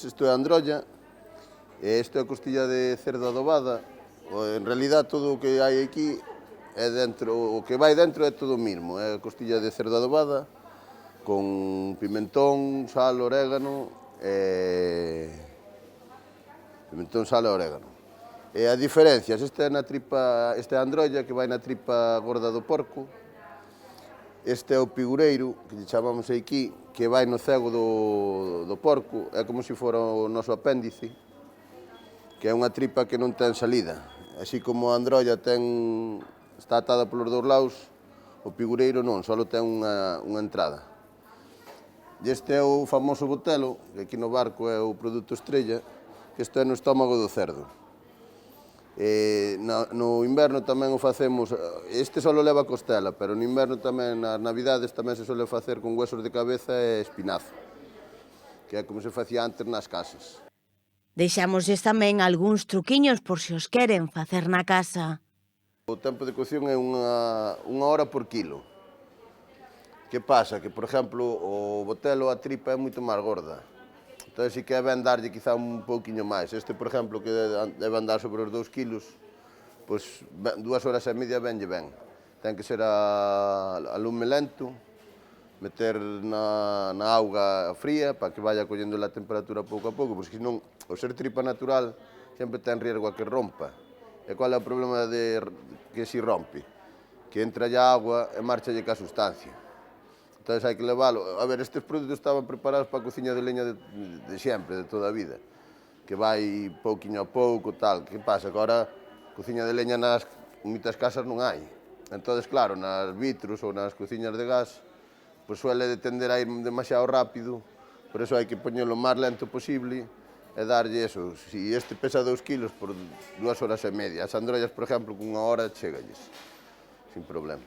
Isto é androlla, e isto é costilla de cerdo adobada. En realidad todo o que hai aquí é dentro, o que vai dentro é todo o mismo, é costilla de cerdo adobada con pimentón, sal, orégano e orégano. E as diferencias, esta é na tripa, esta é a androlla que vai na tripa gorda do porco. Este é o pigureiro, que lle chamamos aquí, que vai no cego do porco, é como se fora o noso apéndice, que é unha tripa que non ten salida. Así como a androlla está atada polos dous lados, o pigureiro non, só ten unha entrada. E este é o famoso botelo, que aquí no barco é o produto estrella, que isto é no estómago do cerdo. No inverno tamén o facemos, este só leva costela, pero no inverno tamén, nas navidades, tamén se suele facer con huesos de cabeza e espinazo, que é como se facía antes nas casas. Deixámosles tamén algúns truquiños por se os queren facer na casa. O tempo de cocción é unha hora por quilo. Que pasa? Que, por exemplo, o botelo, a tripa é moito máis gorda. Entón, si que é ben darlle quizá un pouquiño máis. Este, por exemplo, que debe andar sobre os 2 kilos, pois 2 horas e media benlle ben. Ten que ser a lume lento, meter na auga fría para que vaya collendo a temperatura pouco a pouco, porque senón, o ser tripa natural, sempre ten riesgo a que rompa. E qual é o problema de que si rompe? Que entra a agua e marcha ca sustancia. Entón, hai que leválo. A ver, estes produtos estaban preparados para a cociña de leña de sempre, de toda a vida, que vai pouquiño a pouco, tal. Que pasa? Que agora, cociña de leña nas moitas casas non hai. Entón, claro, nas vitros ou nas cociñas de gas, pois suele tender a ir demasiado rápido, por eso hai que poñelo o máis lento posible e darlle eso. Si este pesa 2 kilos, por 2 horas e media. As androllas, por exemplo, con 1 hora chegalles, sin problema.